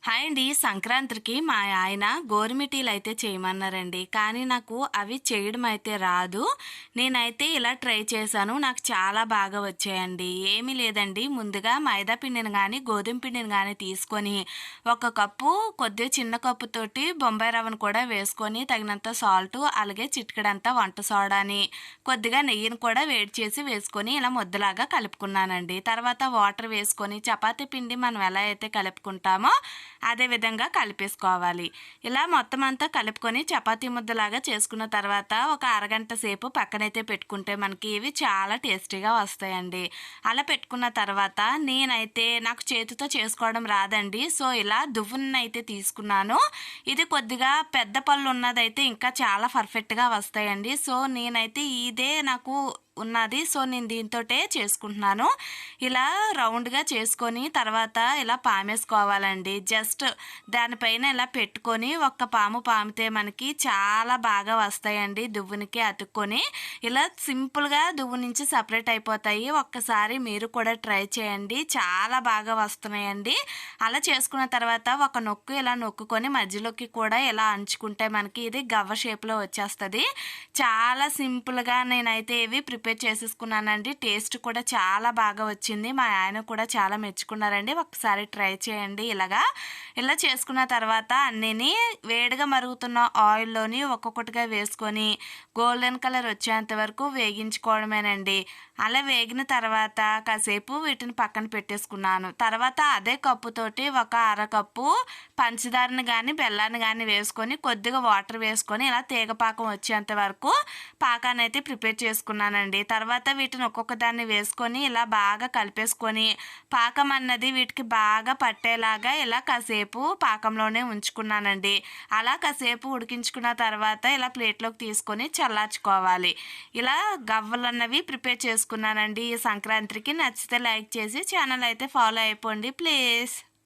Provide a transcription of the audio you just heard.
Hi అండి. సంక్రాంతికి మా ఆయన గోరుమిటీలు అయితే చేయమన్నారండి. కానీ నాకు అవి చేయడం అయితే రాదు. నేనైతే ఇలా ట్రై చేశాను. నాకు చాలా బాగా వచ్చాయండి. ఏమీ లేదండి, ముందుగా మైదా పిండిని గానీ, గోధుమ పిండిని గానీ తీసుకొని, ఒక కప్పు కొద్దిగా చిన్న కప్పుతోటి బొంబాయి రవ్వను కూడా వేసుకొని, తగినంత సాల్టు, అలాగే చిటికెడంత వంట సోడాని, కొద్దిగా నెయ్యిని కూడా వేడి చేసి వేసుకొని ఇలా ముద్దలాగా కలుపుకున్నానండి. తర్వాత వాటర్ వేసుకొని చపాతీ పిండి మనం ఎలా అయితే కలుపుకుంటామో అదే విధంగా కలిపేసుకోవాలి. ఇలా మొత్తం అంతా కలుపుకొని చపాతీ ముద్దలాగా చేసుకున్న తర్వాత ఒక అరగంట సేపు పక్కనైతే పెట్టుకుంటే మనకి ఇవి చాలా టేస్టీగా వస్తాయండి. అలా పెట్టుకున్న తర్వాత నేనైతే నాకు చేతితో చేసుకోవడం రాదండి. సో ఇలా దువ్వునైతే తీసుకున్నాను. ఇది కొద్దిగా పెద్ద పళ్ళు ఉన్నదైతే ఇంకా చాలా పర్ఫెక్ట్గా వస్తాయండి. సో నేనైతే ఇదే నాకు ఉన్నది. సో నేను దీంతోటే చేసుకుంటున్నాను. ఇలా రౌండ్గా చేసుకొని తర్వాత ఇలా పామేసుకోవాలండి. జస్ట్ దానిపైన ఇలా పెట్టుకొని ఒక్క పాము పామితే మనకి చాలా బాగా వస్తాయండి. దువ్వునికి అతుక్కొని ఇలా సింపుల్గా దువ్వు నుంచి సపరేట్ అయిపోతాయి. ఒక్కసారి మీరు కూడా ట్రై చేయండి, చాలా బాగా వస్తున్నాయండి. అలా చేసుకున్న తర్వాత ఒక నొక్కు ఇలా నొక్కుకొని మధ్యలోకి కూడా ఇలా అంచుకుంటే మనకి ఇది గవ్వ షేప్లో వచ్చేస్తుంది. చాలా సింపుల్గా నేనైతే ఇవి ప్రిపేర్ చేసేసుకున్నానండి. టేస్ట్ కూడా చాలా బాగా వచ్చింది. మా ఆయన కూడా చాలా మెచ్చుకున్నారండి. ఒకసారి ట్రై చేయండి. ఇలా చేసుకున్న తర్వాత అన్నిని వేడిగా మరుగుతున్న ఆయిల్లోని ఒక్కొక్కటిగా వేసుకొని గోల్డెన్ కలర్ వచ్చేంత వరకు వేగించుకోవడమేనండి. అలా వేగిన తర్వాత కాసేపు వీటిని పక్కన పెట్టేసుకున్నాను. తర్వాత అదే కప్పుతోటి ఒక అరకప్పు పంచదారని కానీ బెల్లాన్ని కానీ వేసుకొని కొద్దిగా వాటర్ వేసుకొని ఇలా తీగపాకం వచ్చేంత వరకు పాకాన్ని అయితే ప్రిపేర్ చేసుకున్నానండి. తర్వాత వీటిని ఒక్కొక్క దాన్ని వేసుకొని ఇలా బాగా కలిపేసుకొని పాకం అన్నది వీటికి బాగా పట్టేలాగా ఇలా కాసేపు పాకంలోనే ఉంచుకున్నానండి. అలా కాసేపు ఉడికించుకున్న తర్వాత ఇలా ప్లేట్లోకి తీసుకొని చల్లార్చుకోవాలి. ఇలా గవ్వలు అన్నవి ప్రిపేర్ చేసుకున్నానండి ఈ సంక్రాంతికి. నచ్చితే లైక్ చేసి ఛానల్ అయితే ఫాలో అయిపోండి ప్లీజ్.